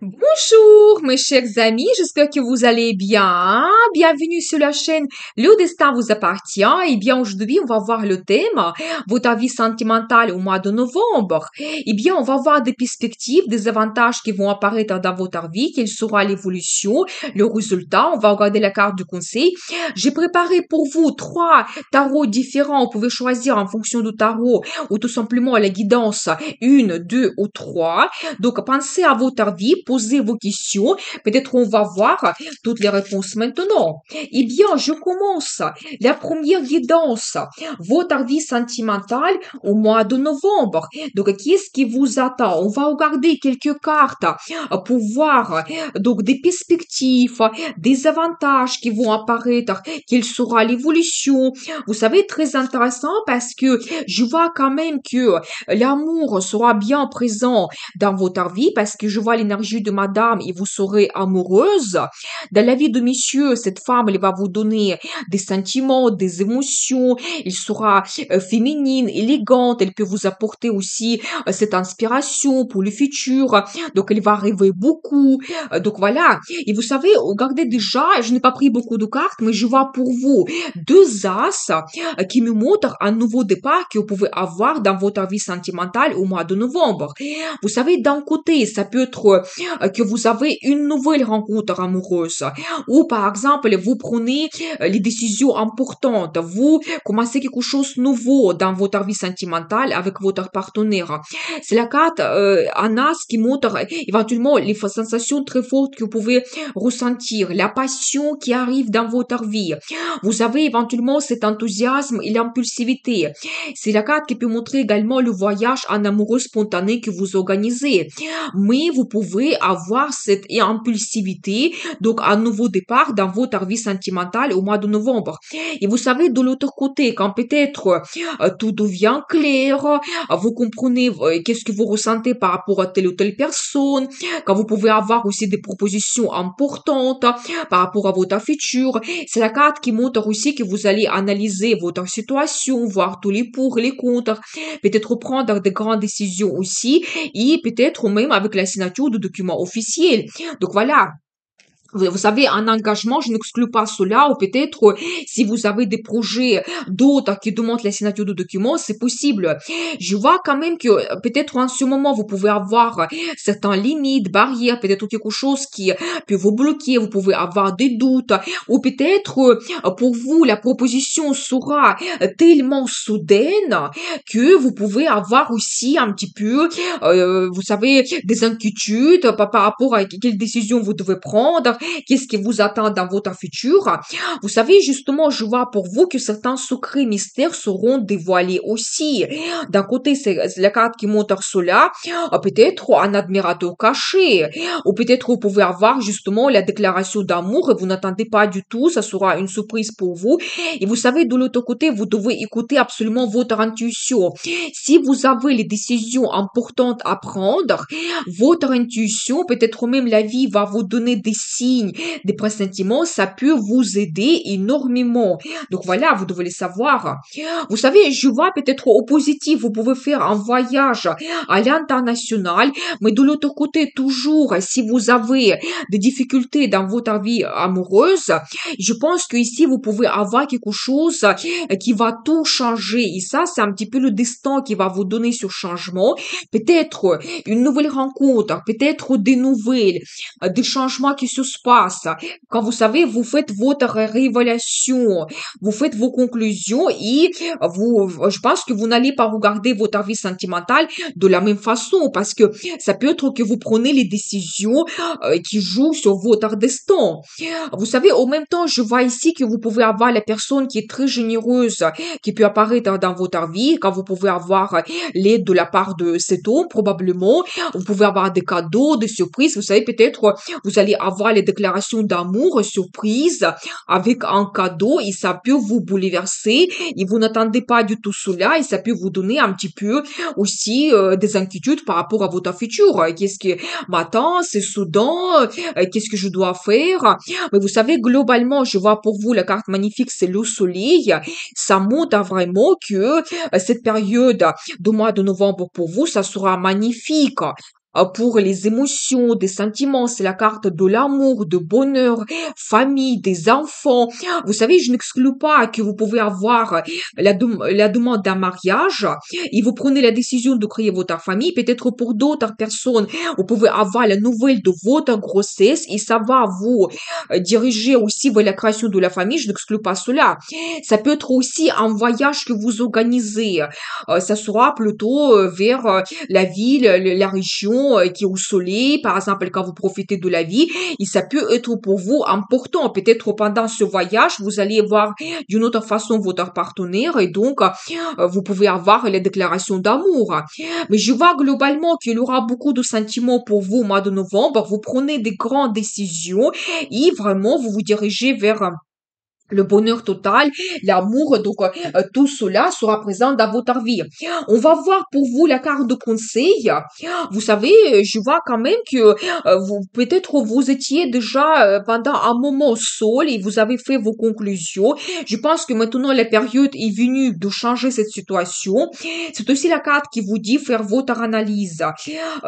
Bonjour mes chers amis, j'espère que vous allez bien. Bienvenue sur la chaîne Le Destin vous appartient. Et bien aujourd'hui, on va voir le thème votre avis sentimental au mois de novembre. Et bien, on va voir des perspectives, des avantages qui vont apparaître dans votre vie, quelle sera l'évolution, le résultat. On va regarder la carte du conseil. J'ai préparé pour vous trois tarots différents. Vous pouvez choisir en fonction du tarot ou tout simplement la guidance une, deux ou trois. Donc, pensez à votre vie, posez vos questions. Peut-être on va voir toutes les réponses maintenant. Eh bien, je commence. La première guidance, votre vie sentimentale au mois de novembre. Donc, qu'est-ce qui vous attend? On va regarder quelques cartes pour voir donc des perspectives, des avantages qui vont apparaître, quelle sera l'évolution. Vous savez, très intéressant parce que je vois quand même que l'amour sera bien présent dans votre vie parce que je vois l'énergie de madame et vous serez amoureuse. Dans la vie de monsieur, cette femme, elle va vous donner des sentiments, des émotions. Elle sera féminine, élégante. Elle peut vous apporter aussi cette inspiration pour le futur. Donc, elle va rêver beaucoup. Donc, voilà. Et vous savez, regardez déjà, je n'ai pas pris beaucoup de cartes, mais je vois pour vous deux as qui me montrent un nouveau départ que vous pouvez avoir dans votre vie sentimentale au mois de novembre. Vous savez, d'un côté, ça peut être que vous avez une nouvelle rencontre amoureuse ou par exemple, vous prenez les décisions importantes, vous commencez quelque chose de nouveau dans votre vie sentimentale avec votre partenaire. C'est la carte Anas qui montre éventuellement les sensations très fortes que vous pouvez ressentir, la passion qui arrive dans votre vie. Vous avez éventuellement cet enthousiasme et l'impulsivité. C'est la carte qui peut montrer également le voyage en amoureux spontané que vous organisez. Mais vous pouvez avoir cette impulsivité, donc un nouveau départ dans votre vie sentimentale au mois de novembre. Et vous savez, de l'autre côté, quand peut-être tout devient clair, vous comprenez qu'est-ce que vous ressentez par rapport à telle ou telle personne, quand vous pouvez avoir aussi des propositions importantes par rapport à votre futur. C'est la carte qui montre aussi que vous allez analyser votre situation, voir tous les pour et les contre, peut-être prendre de grandes décisions aussi, et peut-être même avec la signature de documents officiels. Donc voilà. Vous savez, un engagement, je n'exclus pas cela, ou peut-être si vous avez des projets d'autres qui demandent la signature de documents, c'est possible. Je vois quand même que peut-être en ce moment, vous pouvez avoir certaines limites, barrières, peut-être quelque chose qui peut vous bloquer, vous pouvez avoir des doutes, ou peut-être pour vous, la proposition sera tellement soudaine que vous pouvez avoir aussi un petit peu, vous savez, des inquiétudes par rapport à quelle décision vous devez prendre, qu'est-ce qui vous attend dans votre futur. Vous savez, justement, je vois pour vous que certains secrets mystères seront dévoilés aussi. D'un côté, c'est la carte qui montre cela, peut-être un admirateur caché, ou peut-être vous pouvez avoir justement la déclaration d'amour et vous n'attendez pas du tout, ça sera une surprise pour vous. Et vous savez, de l'autre côté, vous devez écouter absolument votre intuition. Si vous avez les décisions importantes à prendre, votre intuition, peut-être même la vie va vous donner des signes, des pressentiments, ça peut vous aider énormément. Donc voilà, vous devez le savoir. Vous savez, je vois peut-être au positif, vous pouvez faire un voyage à l'international, mais de l'autre côté, toujours, si vous avez des difficultés dans votre vie amoureuse, je pense que ici, vous pouvez avoir quelque chose qui va tout changer. Et ça, c'est un petit peu le destin qui va vous donner ce changement. Peut-être une nouvelle rencontre, peut-être des nouvelles, des changements qui se passent. Quand vous savez, vous faites votre révélation, vous faites vos conclusions et je pense que vous n'allez pas regarder votre vie sentimentale de la même façon parce que ça peut être que vous prenez les décisions qui jouent sur votre destin. Vous savez, en même temps, je vois ici que vous pouvez avoir la personne qui est très généreuse, qui peut apparaître dans votre vie, quand vous pouvez avoir l'aide de la part de cet homme, probablement. Vous pouvez avoir des cadeaux, des surprises. Vous savez, peut-être, vous allez avoir les déclarations d'amour, surprise, avec un cadeau, et ça peut vous bouleverser, et vous n'attendez pas du tout cela, et ça peut vous donner un petit peu aussi des inquiétudes par rapport à votre futur. Qu'est-ce qui m'attend? C'est soudain. Qu'est-ce que je dois faire? Mais vous savez, globalement, je vois pour vous la carte magnifique, c'est le soleil. Ça montre vraiment que cette période du mois de novembre pour vous, ça sera magnifique. pour les émotions, des sentiments, c'est la carte de l'amour, de bonheur, famille, des enfants. Vous savez, je n'exclus pas que vous pouvez avoir la demande d'un mariage et vous prenez la décision de créer votre famille. Peut-être pour d'autres personnes, vous pouvez avoir la nouvelle de votre grossesse et ça va vous diriger aussi vers la création de la famille. Je n'exclus pas cela. Ça peut être aussi un voyage que vous organisez. Ça sera plutôt vers la ville, la région qui est au soleil, par exemple, quand vous profitez de la vie, et ça peut être pour vous important. Peut-être pendant ce voyage, vous allez voir d'une autre façon votre partenaire et donc vous pouvez avoir les déclarations d'amour. Mais je vois globalement qu'il y aura beaucoup de sentiments pour vous au mois de novembre. Vous prenez des grandes décisions et vraiment vous vous dirigez vers le bonheur total, l'amour, donc tout cela sera présent dans votre vie. On va voir pour vous la carte de conseil. Vous savez, je vois quand même que vous peut-être vous étiez déjà pendant un moment seul et vous avez fait vos conclusions. Je pense que maintenant la période est venue de changer cette situation. C'est aussi la carte qui vous dit faire votre analyse.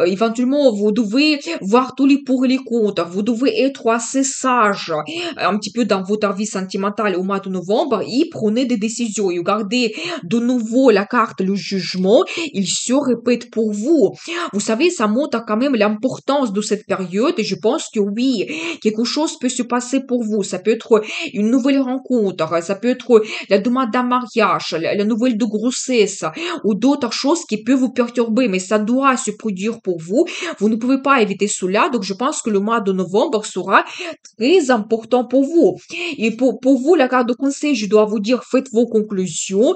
Éventuellement, vous devez voir tous les pour et les contre. Vous devez être assez sage un petit peu dans votre vie sentimentale au mois de novembre et prenez des décisions et regardez de nouveau la carte, le jugement, il se répète pour vous. Vous savez, ça montre quand même l'importance de cette période et je pense que oui, quelque chose peut se passer pour vous. Ça peut être une nouvelle rencontre, ça peut être la demande d'un mariage, la nouvelle de grossesse ou d'autres choses qui peuvent vous perturber, mais ça doit se produire pour vous. Vous ne pouvez pas éviter cela, donc je pense que le mois de novembre sera très important pour vous. Et pour vous, la carte de conseil, je dois vous dire, faites vos conclusions,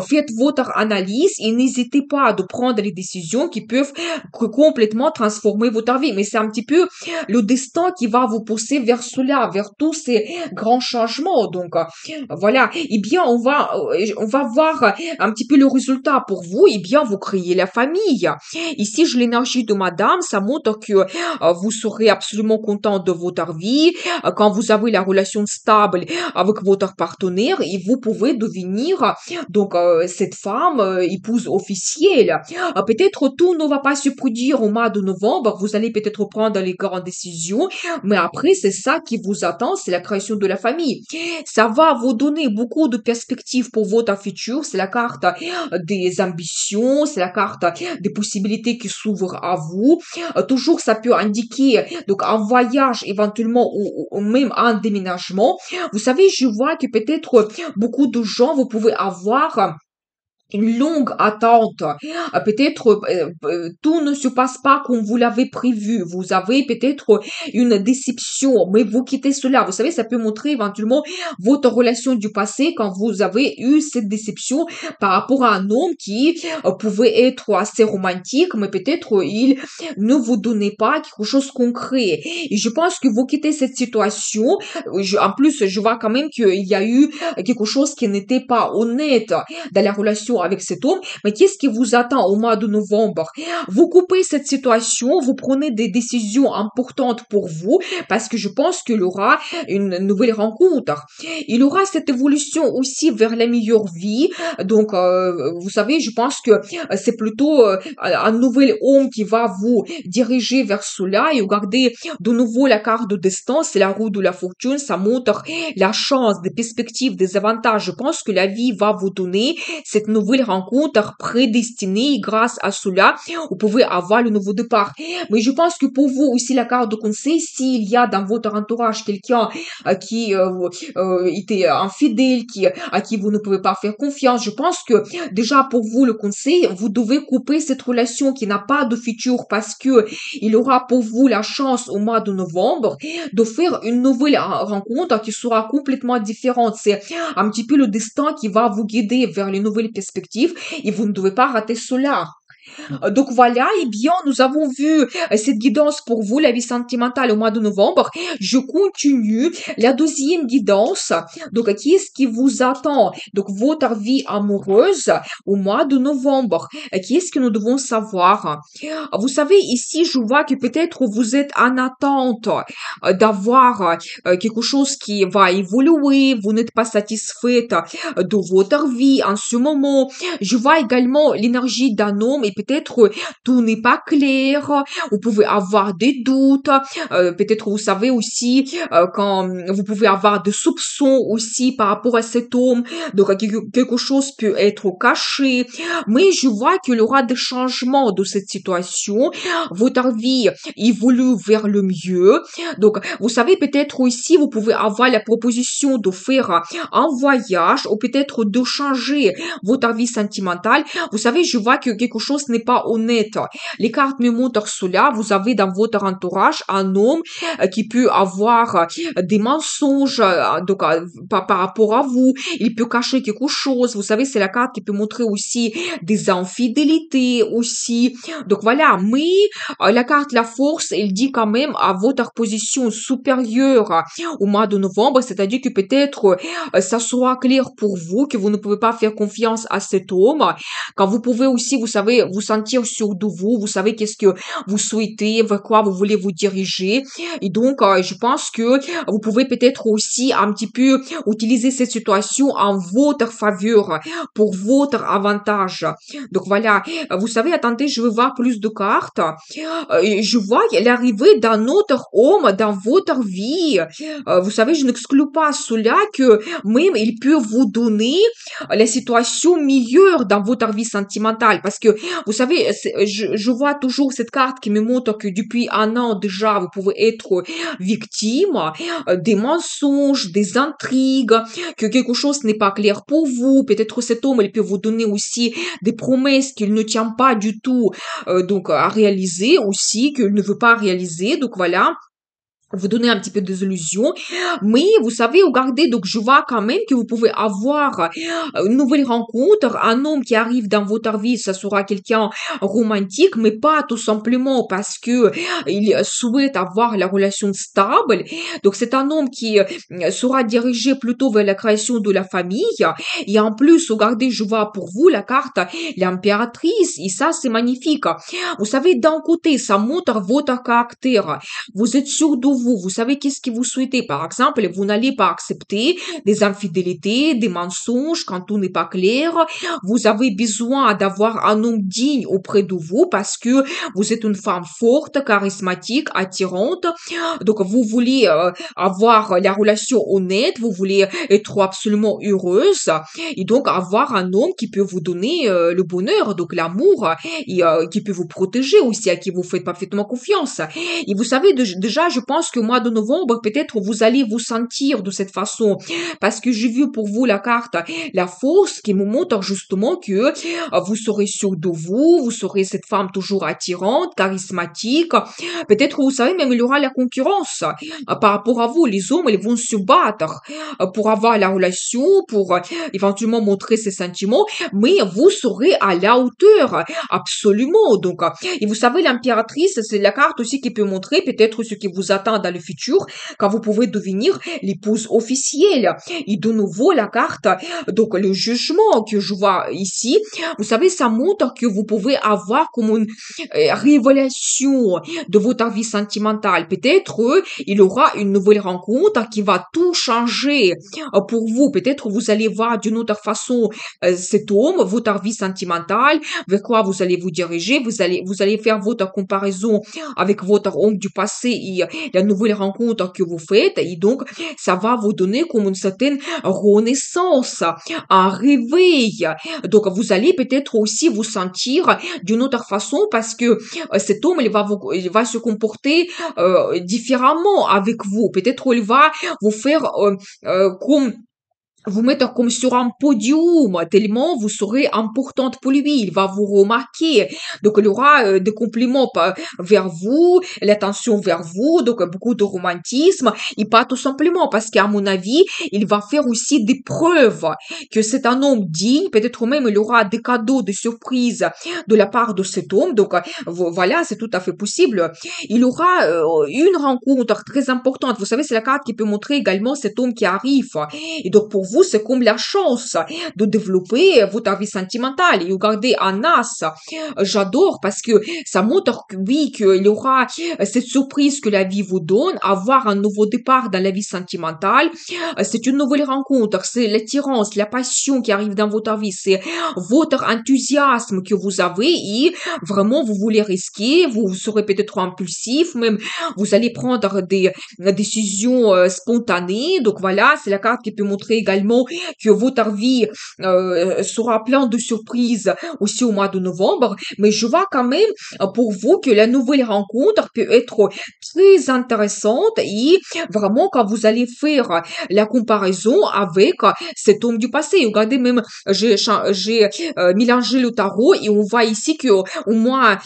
faites votre analyse et n'hésitez pas à de prendre les décisions qui peuvent complètement transformer votre vie. Mais c'est un petit peu le destin qui va vous pousser vers cela, vers tous ces grands changements. Donc, voilà. Eh bien, on va voir un petit peu le résultat pour vous. Eh bien, vous créez la famille. Ici, j'ai l'énergie de madame. Ça montre que vous serez absolument content de votre vie, quand vous avez la relation stable avec votre partenaire et vous pouvez devenir donc cette femme épouse officielle. Peut-être tout ne va pas se produire au mois de novembre, vous allez peut-être prendre les grandes décisions, mais après c'est ça qui vous attend, c'est la création de la famille. Ça va vous donner beaucoup de perspectives pour votre futur, c'est la carte des ambitions, c'est la carte des possibilités qui s'ouvrent à vous. Toujours ça peut indiquer donc un voyage éventuellement ou même un déménagement. Vous savez, je vois que peut-être beaucoup de gens, vous pouvez avoir une longue attente. Peut-être tout ne se passe pas comme vous l'avez prévu. Vous avez peut-être une déception, mais vous quittez cela. Vous savez, ça peut montrer éventuellement votre relation du passé quand vous avez eu cette déception par rapport à un homme qui pouvait être assez romantique, mais peut-être il ne vous donnait pas quelque chose de concret. Et je pense que vous quittez cette situation. En plus, je vois quand même qu'il y a eu quelque chose qui n'était pas honnête dans la relation avec cet homme, mais qu'est-ce qui vous attend au mois de novembre? Vous coupez cette situation, vous prenez des décisions importantes pour vous, parce que je pense qu'il y aura une nouvelle rencontre. Il y aura cette évolution aussi vers la meilleure vie. Donc, vous savez, je pense que c'est plutôt un nouvel homme qui va vous diriger vers cela et regardez de nouveau la carte de destin, c'est la roue de la fortune, ça montre la chance, des perspectives, des avantages. Je pense que la vie va vous donner cette nouvelle rencontre prédestinée. Grâce à cela, vous pouvez avoir le nouveau départ. Mais je pense que pour vous aussi, la carte de conseil, s'il y a dans votre entourage quelqu'un qui était infidèle, à qui vous ne pouvez pas faire confiance, je pense que déjà pour vous, le conseil, vous devez couper cette relation qui n'a pas de futur parce que il aura pour vous la chance au mois de novembre de faire une nouvelle rencontre qui sera complètement différente. C'est un petit peu le destin qui va vous guider vers les nouvelles perspectives et vous ne devez pas rater cela. Donc voilà, eh bien, nous avons vu cette guidance pour vous, la vie sentimentale au mois de novembre. Je continue la deuxième guidance. Donc, qu'est-ce qui vous attend? Donc, votre vie amoureuse au mois de novembre. Qu'est-ce que nous devons savoir? Vous savez, ici, je vois que peut-être vous êtes en attente d'avoir quelque chose qui va évoluer. Vous n'êtes pas satisfaite de votre vie en ce moment. Je vois également l'énergie d'un homme et peut-être peut-être tout n'est pas clair, vous pouvez avoir des doutes, peut-être vous savez aussi quand vous pouvez avoir des soupçons aussi par rapport à cet homme, donc quelque chose peut être caché, mais je vois qu'il y aura des changements de cette situation, votre vie évolue vers le mieux, donc vous savez peut-être aussi vous pouvez avoir la proposition de faire un voyage ou peut-être de changer votre vie sentimentale. Vous savez, je vois que quelque chose n'est pas honnête. Les cartes me montrent cela. Vous avez dans votre entourage un homme qui peut avoir des mensonges par rapport à vous. Il peut cacher quelque chose. Vous savez, c'est la carte qui peut montrer aussi des infidélités aussi. Donc voilà, mais la carte la force, elle dit quand même à votre position supérieure au mois de novembre, c'est-à-dire que peut-être ça soit clair pour vous que vous ne pouvez pas faire confiance à cet homme, quand vous pouvez aussi, vous savez, vous sentir sûr de vous, vous savez qu'est-ce que vous souhaitez, vers quoi vous voulez vous diriger, et donc je pense que vous pouvez peut-être aussi un petit peu utiliser cette situation en votre faveur, pour votre avantage. Donc voilà, vous savez, attendez, je veux voir plus de cartes. Je vois l'arrivée d'un autre homme dans votre vie. Vous savez, je n'exclus pas cela que même il peut vous donner la situation meilleure dans votre vie sentimentale. Parce que, vous savez, je vois toujours cette carte qui me montre que depuis un an déjà, vous pouvez être victime des mensonges, des intrigues, que quelque chose n'est pas clair pour vous. Peut-être cet homme, il peut vous donner aussi des promesses qu'il ne tient pas du tout donc à réaliser aussi, qu'il ne veut pas réaliser. Donc voilà, vous donner un petit peu des illusions, mais vous savez, regardez, donc je vois quand même que vous pouvez avoir une nouvelle rencontre, un homme qui arrive dans votre vie, ça sera quelqu'un romantique, mais pas tout simplement parce que il souhaite avoir la relation stable. Donc c'est un homme qui sera dirigé plutôt vers la création de la famille. Et en plus, regardez, je vois pour vous la carte l'impératrice, et ça c'est magnifique. Vous savez, d'un côté, ça montre votre caractère. Vous êtes sûr de vous, vous savez qu'est-ce que vous souhaitez. Par exemple, vous n'allez pas accepter des infidélités, des mensonges quand tout n'est pas clair. Vous avez besoin d'avoir un homme digne auprès de vous parce que vous êtes une femme forte, charismatique, attirante. Donc, vous voulez avoir la relation honnête, vous voulez être absolument heureuse et donc avoir un homme qui peut vous donner le bonheur, donc l'amour et qui peut vous protéger aussi, à qui vous faites parfaitement confiance. Et vous savez, déjà, je pense que au mois de novembre, peut-être vous allez vous sentir de cette façon. Parce que j'ai vu pour vous la carte, la force qui me montre justement que vous serez sûr de vous, vous serez cette femme toujours attirante, charismatique. Peut-être, vous savez, même il y aura la concurrence par rapport à vous. Les hommes, ils vont se battre pour avoir la relation, pour éventuellement montrer ses sentiments, mais vous serez à la hauteur, absolument. Donc, et vous savez, l'impératrice, c'est la carte aussi qui peut montrer peut-être ce qui vous attend dans le futur, quand vous pouvez devenir l'épouse officielle. Et de nouveau, la carte, donc le jugement que je vois ici, vous savez, ça montre que vous pouvez avoir comme une révélation de votre vie sentimentale. Peut-être il aura une nouvelle rencontre qui va tout changer pour vous. Peut-être vous allez voir d'une autre façon cet homme, votre vie sentimentale, vers quoi vous allez vous diriger. Vous allez faire votre comparaison avec votre homme du passé et la nouvelle rencontre que vous faites. Et donc, ça va vous donner comme une certaine renaissance, un réveil. Donc, vous allez peut-être aussi vous sentir d'une autre façon parce que cet homme, il va se comporter différemment avec vous. Peut-être il va vous faire comme vous mettre comme sur un podium, tellement vous serez importante pour lui, il va vous remarquer. Donc, il y aura des compliments vers vous, l'attention vers vous, donc beaucoup de romantisme, et pas tout simplement parce qu'à mon avis, il va faire aussi des preuves que c'est un homme digne, peut-être même il y aura des cadeaux, des surprises de la part de cet homme, donc voilà, c'est tout à fait possible. Il y aura une rencontre très importante, vous savez, c'est la carte qui peut montrer également cet homme qui arrive, et donc pour vous, c'est comme la chance de développer votre vie sentimentale. Et regardez, en as, j'adore parce que ça montre que oui, qu'il y aura cette surprise que la vie vous donne, avoir un nouveau départ dans la vie sentimentale. C'est une nouvelle rencontre, c'est l'attirance, la passion qui arrive dans votre vie, c'est votre enthousiasme que vous avez et vraiment vous voulez risquer, vous serez peut-être impulsif, même vous allez prendre des décisions spontanées. Donc voilà, c'est la carte qui peut montrer également que votre vie sera plein de surprises aussi au mois de novembre. Mais je vois quand même pour vous que la nouvelle rencontre peut être très intéressante et vraiment quand vous allez faire la comparaison avec cet homme du passé. Regardez même, j'ai mélangé le tarot et on voit ici que au moins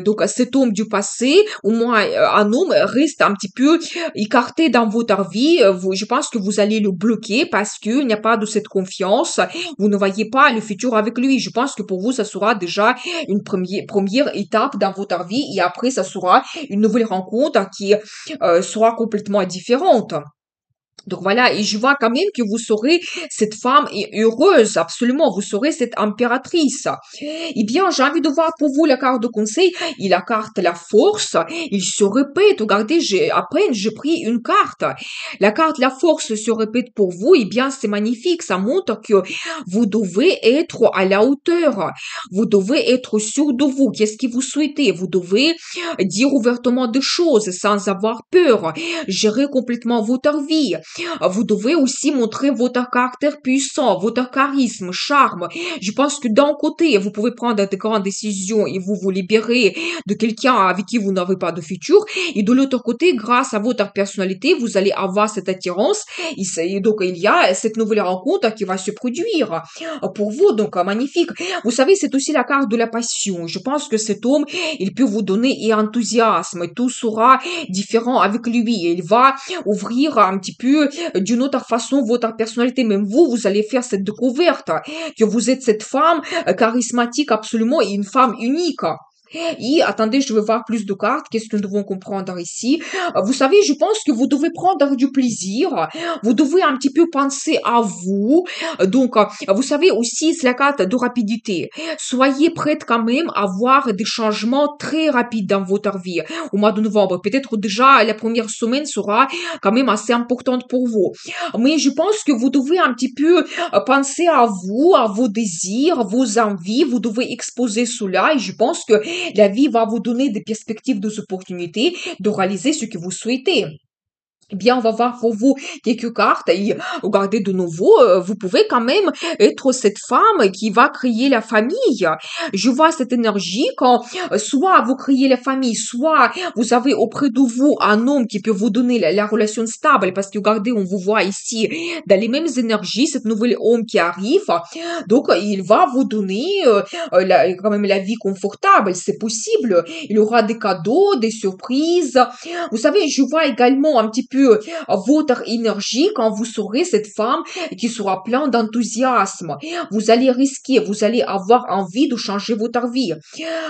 donc cet homme du passé, au moins un homme reste un petit peu écarté dans votre vie. Je pense que vous allez le bloquer parce qu'il n'y a pas de cette confiance. Vous ne voyez pas le futur avec lui. Je pense que pour vous, ça sera déjà une première étape dans votre vie et après, ça sera une nouvelle rencontre qui sera complètement différente. Donc voilà, et je vois quand même que vous serez cette femme heureuse, absolument, vous serez cette impératrice. Eh bien, j'ai envie de voir pour vous la carte de conseil et la carte la force. Il se répète, regardez, après j'ai pris une carte. La carte la force se répète pour vous, eh bien, c'est magnifique, ça montre que vous devez être à la hauteur. Vous devez être sûr de vous, qu'est-ce que vous souhaitez. Vous devez dire ouvertement des choses sans avoir peur, gérer complètement votre vie. Vous devez aussi montrer votre caractère puissant, votre charisme, charme. Je pense que d'un côté, vous pouvez prendre de grandes décisions et vous libérer de quelqu'un avec qui vous n'avez pas de futur. Et de l'autre côté, grâce à votre personnalité, vous allez avoir cette attirance. Et donc, il y a cette nouvelle rencontre qui va se produire pour vous. Donc, magnifique. Vous savez, c'est aussi la carte de la passion. Je pense que cet homme, il peut vous donner enthousiasme. Tout sera différent avec lui. Il va ouvrir un petit peu d'une autre façon votre personnalité. Même vous, vous allez faire cette découverte que vous êtes cette femme charismatique absolument et une femme unique. Et attendez, je vais voir plus de cartes. Qu'est-ce que nous devons comprendre ici? Vous savez, je pense que vous devez prendre du plaisir. Vous devez un petit peu penser à vous. Donc, vous savez aussi, c'est la carte de rapidité. Soyez prête quand même à voir des changements très rapides dans votre vie au mois de novembre. Peut-être déjà la première semaine sera quand même assez importante pour vous. Mais je pense que vous devez un petit peu penser à vous, à vos désirs, vos envies. Vous devez exposer cela et je pense que la vie va vous donner des perspectives, des opportunités de réaliser ce que vous souhaitez. Eh bien, on va voir pour vous quelques cartes et regardez de nouveau, vous pouvez quand même être cette femme qui va créer la famille. Je vois cette énergie quand soit vous créez la famille, soit vous avez auprès de vous un homme qui peut vous donner la relation stable parce que regardez, on vous voit ici dans les mêmes énergies, cet nouvel homme qui arrive. Donc, il va vous donner quand même la vie confortable, c'est possible. Il aura des cadeaux, des surprises. Vous savez, je vois également un petit peu votre énergie quand vous serez cette femme qui sera plein d'enthousiasme. Vous allez risquer, vous allez avoir envie de changer votre vie.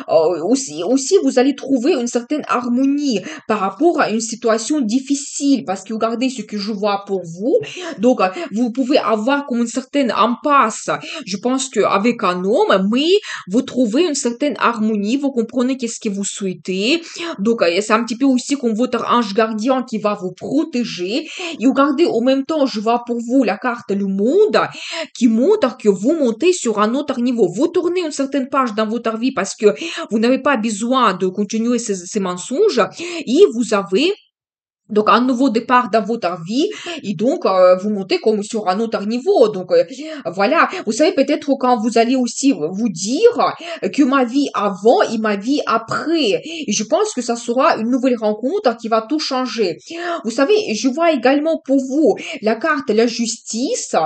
Aussi, vous allez trouver une certaine harmonie par rapport à une situation difficile parce que regardez ce que je vois pour vous. Donc, vous pouvez avoir comme une certaine impasse. Je pense qu'avec un homme, mais vous trouvez une certaine harmonie, vous comprenez qu'est-ce que vous souhaitez. Donc, c'est un petit peu aussi comme votre ange gardien qui va vous protéger. Et regardez, au même temps, je vois pour vous la carte Le Monde qui montre que vous montez sur un autre niveau. Vous tournez une certaine page dans votre vie parce que vous n'avez pas besoin de continuer ces mensonges et vous avez donc un nouveau départ dans votre vie et donc vous montez comme sur un autre niveau. Donc voilà, vous savez peut-être quand vous allez aussi vous dire que ma vie avant et ma vie après. Et je pense que ça sera une nouvelle rencontre qui va tout changer. Vous savez, je vois également pour vous la carte la justice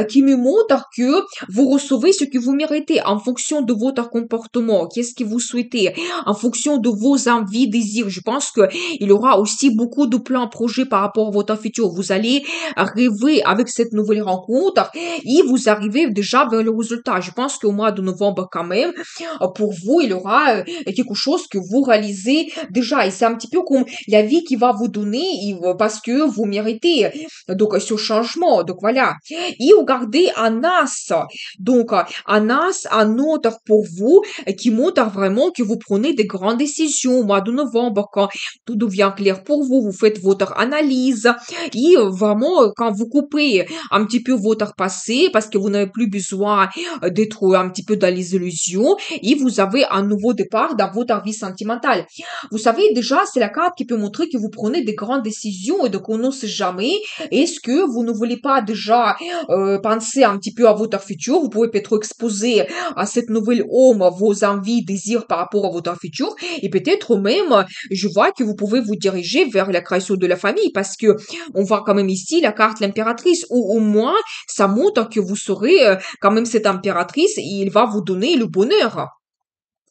qui me montre que vous recevez ce que vous méritez en fonction de votre comportement. Qu'est-ce que vous souhaitez en fonction de vos envies, désirs. Je pense que il y aura aussi beaucoup de plan, projet par rapport à votre futur. Vous allez rêver avec cette nouvelle rencontre et vous arrivez déjà vers le résultat. Je pense qu'au mois de novembre, quand même, pour vous, il y aura quelque chose que vous réalisez déjà. Et c'est un petit peu comme la vie qui va vous donner parce que vous méritez donc ce changement. Donc voilà. Et regardez un as. Donc un as, un autre pour vous qui montre vraiment que vous prenez des grandes décisions au mois de novembre quand tout devient clair pour vous. Vous faites votre analyse et vraiment quand vous coupez un petit peu votre passé parce que vous n'avez plus besoin d'être un petit peu dans les illusions et vous avez un nouveau départ dans votre vie sentimentale. Vous savez, déjà, c'est la carte qui peut montrer que vous prenez des grandes décisions et donc on ne sait jamais. Est-ce que vous ne voulez pas déjà penser un petit peu à votre futur? Vous pouvez peut-être exposer à cette nouvelle homme vos envies, désirs par rapport à votre futur et peut-être même, je vois que vous pouvez vous diriger vers la création de la famille parce que on voit quand même ici la carte l'impératrice ou au moins ça montre que vous serez quand même cette impératrice et il va vous donner le bonheur.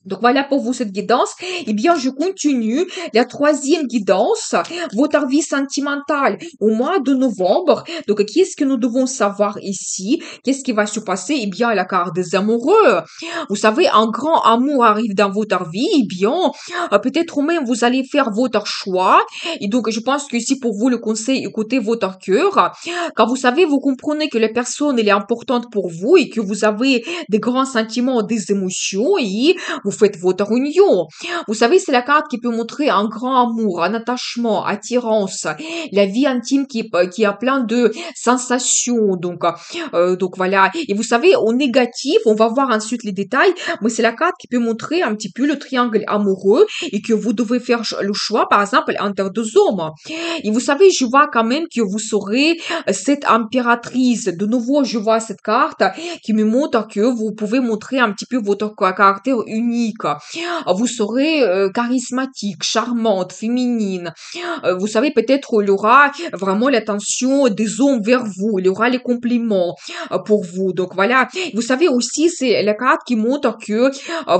Donc voilà pour vous cette guidance. Eh bien, je continue. La troisième guidance, votre vie sentimentale au mois de novembre. Donc, qu'est-ce que nous devons savoir ici? Qu'est-ce qui va se passer? Eh bien, la carte des amoureux. Vous savez, un grand amour arrive dans votre vie. Eh bien, peut-être même vous allez faire votre choix. Et donc, je pense que ici, pour vous, le conseil, écoutez votre cœur. Quand vous savez, vous comprenez que la personne, elle est importante pour vous et que vous avez des grands sentiments, des émotions et vous faites votre union. Vous savez, c'est la carte qui peut montrer un grand amour, un attachement, attirance, la vie intime qui a plein de sensations. Donc voilà. Et vous savez, au négatif, on va voir ensuite les détails, mais c'est la carte qui peut montrer un petit peu le triangle amoureux et que vous devez faire le choix, par exemple, entre deux hommes. Et vous savez, je vois quand même que vous serez cette impératrice. De nouveau, je vois cette carte qui me montre que vous pouvez montrer un petit peu votre caractère unique. Vous serez charismatique, charmante, féminine. Vous savez, peut-être il y aura vraiment l'attention des hommes vers vous. Il y aura les compliments pour vous. Donc voilà. Vous savez aussi, c'est la carte qui montre que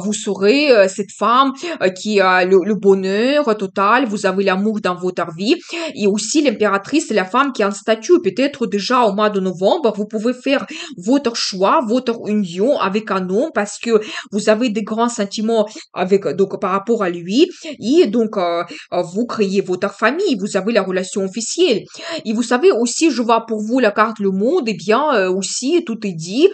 vous serez cette femme qui a le bonheur total. Vous avez l'amour dans votre vie. Et aussi, l'impératrice, c'est la femme qui a un statut. Peut-être déjà au mois de novembre, vous pouvez faire votre choix, votre union avec un homme parce que vous avez des grands sentiments avec donc par rapport à lui et donc vous créez votre famille, vous avez la relation officielle. Et vous savez aussi, je vois pour vous la carte le monde, et bien aussi tout est dit,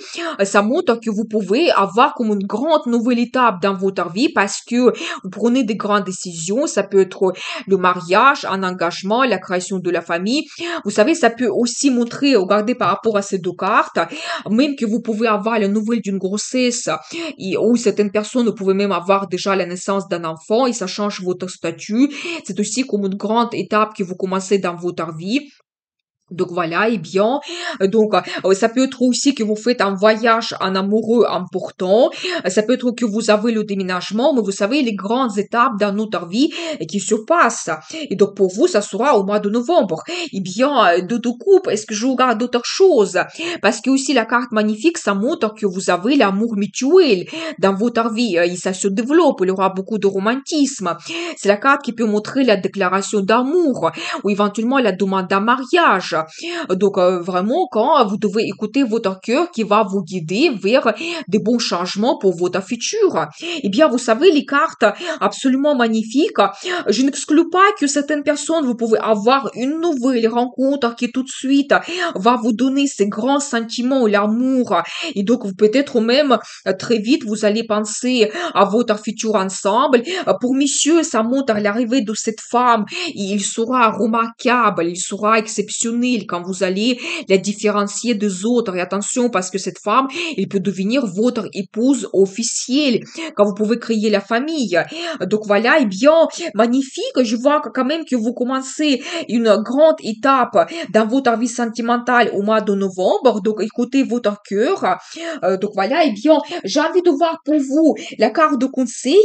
ça montre que vous pouvez avoir comme une grande nouvelle étape dans votre vie parce que vous prenez des grandes décisions, ça peut être le mariage, un engagement, la création de la famille. Vous savez, ça peut aussi montrer, regardez par rapport à ces deux cartes, même que vous pouvez avoir la nouvelle d'une grossesse ou certaines personnes pouvaient même avoir déjà la naissance d'un enfant et ça change votre statut. C'est aussi comme une grande étape que vous commencez dans votre vie. Donc voilà, et bien, ça peut être aussi que vous faites un voyage en amoureux important, ça peut être que vous avez le déménagement, mais vous savez, les grandes étapes dans notre vie qui se passent. Et donc pour vous, ça sera au mois de novembre. Et bien, de couple, est-ce que je regarde d'autres choses? Parce que aussi la carte magnifique, ça montre que vous avez l'amour mutuel dans votre vie, et ça se développe, il y aura beaucoup de romantisme. C'est la carte qui peut montrer la déclaration d'amour, ou éventuellement la demande d'un mariage. Donc vraiment, quand vous devez écouter votre cœur qui va vous guider vers des bons changements pour votre futur. Eh bien, vous savez, les cartes absolument magnifiques, je n'exclus pas que certaines personnes, vous pouvez avoir une nouvelle rencontre qui tout de suite va vous donner ces grands sentiments, l'amour. Et donc, vous peut-être même très vite, vous allez penser à votre futur ensemble. Pour monsieur, ça montre l'arrivée de cette femme. Et il sera remarquable, il sera exceptionnel quand vous allez la différencier des autres. Et attention, parce que cette femme, elle peut devenir votre épouse officielle quand vous pouvez créer la famille. Donc voilà, et bien, magnifique. Je vois quand même que vous commencez une grande étape dans votre vie sentimentale au mois de novembre. Donc écoutez votre cœur. Donc voilà, et bien, j'ai envie de voir pour vous la carte de conseil.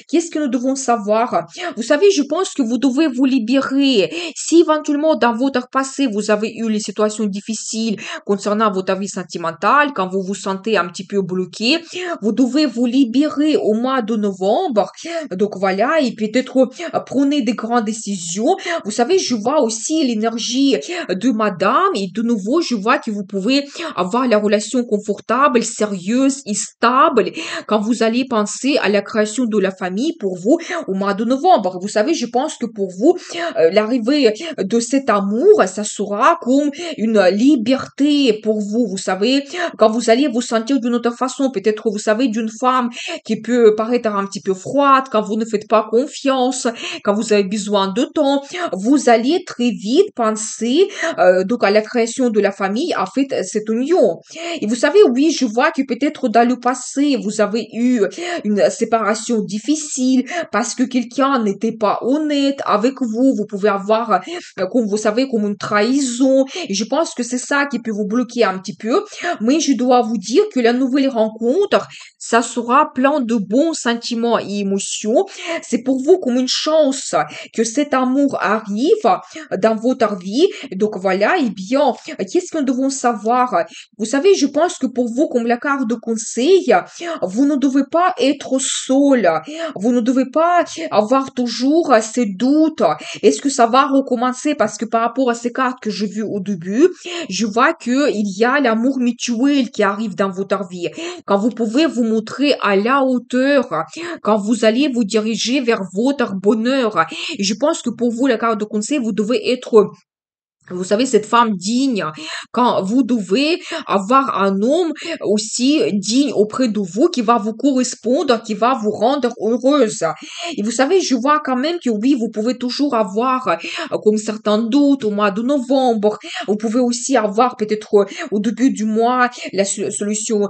Qu'est-ce que nous devons savoir? Vous savez, je pense que vous devez vous libérer. Si éventuellement dans votre passé, vous avez eu les situations difficiles concernant votre vie sentimentale, quand vous vous sentez un petit peu bloqué, vous devez vous libérer au mois de novembre. Donc voilà, et peut-être prenez des grandes décisions. Vous savez, je vois aussi l'énergie de madame et de nouveau, je vois que vous pouvez avoir la relation confortable, sérieuse et stable quand vous allez penser à la création de la famille pour vous au mois de novembre. Vous savez, je pense que pour vous, l'arrivée de cet amour, ça sera comme une liberté pour vous. Vous savez, quand vous allez vous sentir d'une autre façon, peut-être, vous savez, d'une femme qui peut paraître un petit peu froide, quand vous ne faites pas confiance, quand vous avez besoin de temps, vous allez très vite penser donc à la création de la famille, en fait, cette union. Et vous savez, oui, je vois que peut-être dans le passé, vous avez eu une séparation difficile parce que quelqu'un n'était pas honnête avec vous. Vous pouvez avoir, comme vous savez, comme une trahison. Et je pense que c'est ça qui peut vous bloquer un petit peu. Mais je dois vous dire que la nouvelle rencontre, ça sera plein de bons sentiments et émotions. C'est pour vous comme une chance que cet amour arrive dans votre vie. Donc voilà, et bien, qu'est-ce que nous devons savoir? Vous savez, je pense que pour vous, comme la carte de conseil, vous ne devez pas être seul. Vous ne devez pas avoir toujours ces doutes. Est-ce que ça va recommencer? Parce que par rapport à ces cartes que j'ai vues au début, je vois que il y a l'amour mutuel qui arrive dans votre vie. Quand vous pouvez vous montrer à la hauteur, quand vous allez vous diriger vers votre bonheur. Et je pense que pour vous, la carte de conseil, vous devez être, vous savez, cette femme digne, quand vous devez avoir un homme aussi digne auprès de vous qui va vous correspondre, qui va vous rendre heureuse. Et vous savez, je vois quand même que oui, vous pouvez toujours avoir comme certains doutes au mois de novembre. Vous pouvez aussi avoir peut-être au début du mois la solution,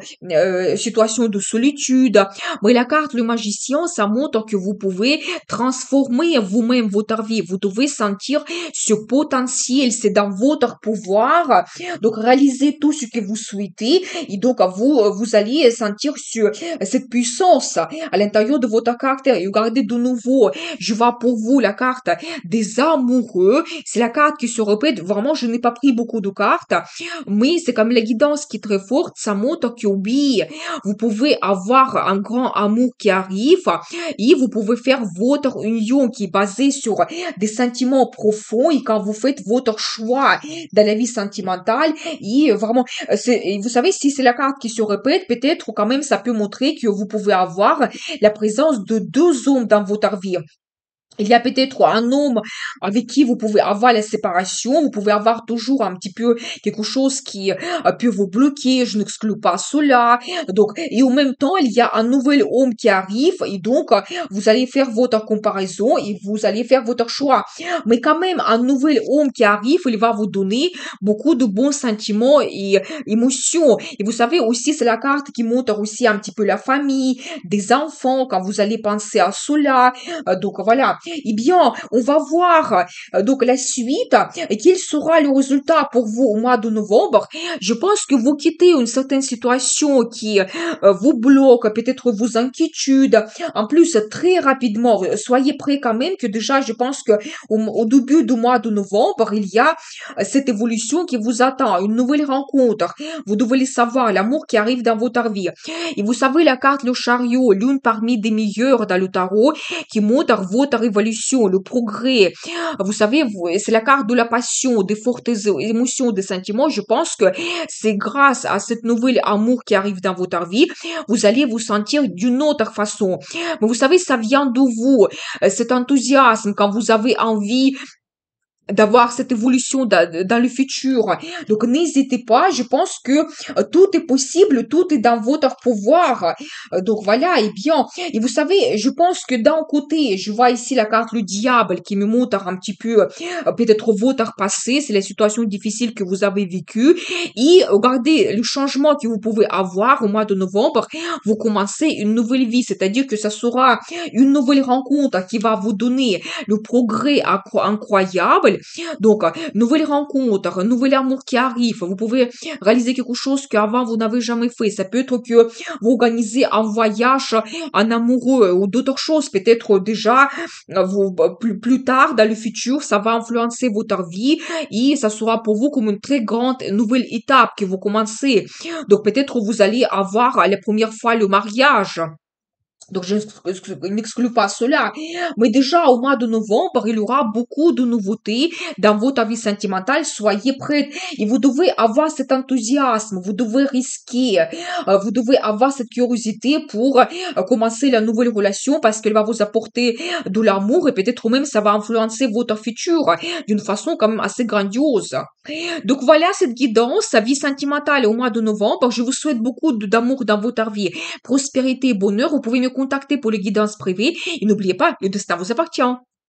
situation de solitude. Mais la carte le magicien, ça montre que vous pouvez transformer vous-même votre vie. Vous devez sentir ce potentiel, c'est dans votre pouvoir. Donc, réalisez tout ce que vous souhaitez et donc vous allez sentir cette puissance à l'intérieur de votre caractère. Et regardez de nouveau, je vois pour vous la carte des amoureux. C'est la carte qui se répète. Vraiment, je n'ai pas pris beaucoup de cartes, mais c'est comme la guidance qui est très forte. Ça montre que oui, vous pouvez avoir un grand amour qui arrive et vous pouvez faire votre union qui est basée sur des sentiments profonds et quand vous faites votre choix dans la vie sentimentale et vraiment, et vous savez, si c'est la carte qui se répète, peut-être quand même ça peut montrer que vous pouvez avoir la présence de deux hommes dans votre vie. Il y a peut-être un homme avec qui vous pouvez avoir la séparation, vous pouvez avoir toujours un petit peu quelque chose qui peut vous bloquer, je n'exclus pas cela. Donc, et en même temps, il y a un nouvel homme qui arrive et donc vous allez faire votre comparaison et vous allez faire votre choix. Mais quand même, un nouvel homme qui arrive, il va vous donner beaucoup de bons sentiments et émotions. Et vous savez aussi, c'est la carte qui montre aussi un petit peu la famille, des enfants, quand vous allez penser à cela. Donc voilà. Eh bien, on va voir donc la suite et quel sera le résultat pour vous au mois de novembre. Je pense que vous quittez une certaine situation qui vous bloque, peut-être vos inquiétudes. En plus, très rapidement, soyez prêts quand même que déjà, je pense que au début du mois de novembre, il y a cette évolution qui vous attend, une nouvelle rencontre. Vous devez le savoir, l'amour qui arrive dans votre vie. Et vous savez, la carte le chariot, l'une parmi des meilleures dans le tarot, qui montre votre révolution, le progrès. Vous savez, c'est la carte de la passion, des fortes émotions, des sentiments. Je pense que c'est grâce à cette nouvelle amour qui arrive dans votre vie, vous allez vous sentir d'une autre façon. Mais vous savez, ça vient de vous, cet enthousiasme quand vous avez envie d'avoir cette évolution dans le futur. Donc n'hésitez pas, je pense que tout est possible, tout est dans votre pouvoir. Donc voilà, et bien, et vous savez, je pense que d'un côté, je vois ici la carte le diable qui me montre un petit peu peut-être votre passé, c'est la situation difficile que vous avez vécue, et regardez le changement que vous pouvez avoir au mois de novembre, vous commencez une nouvelle vie, c'est-à-dire que ça sera une nouvelle rencontre qui va vous donner le progrès incroyable. nouvelle. Donc, nouvelles rencontres, nouvel amour qui arrive. Vous pouvez réaliser quelque chose qu'avant vous n'avez jamais fait. Ça peut être que vous organisez un voyage en amoureux ou d'autres choses. Peut-être déjà, plus tard, dans le futur, ça va influencer votre vie et ça sera pour vous comme une très grande nouvelle étape que vous commencez. Donc, peut-être vous allez avoir la première fois le mariage. Donc, je n'exclus pas cela. Mais déjà, au mois de novembre, il y aura beaucoup de nouveautés dans votre vie sentimentale. Soyez prêts. Et vous devez avoir cet enthousiasme. Vous devez risquer. Vous devez avoir cette curiosité pour commencer la nouvelle relation parce qu'elle va vous apporter de l'amour et peut-être même ça va influencer votre futur d'une façon quand même assez grandiose. Donc voilà cette guidance, sa vie sentimentale au mois de novembre. Je vous souhaite beaucoup d'amour dans votre vie, prospérité, bonheur. Vous pouvez me contacter pour les guidances privées. Et n'oubliez pas, le destin vous appartient.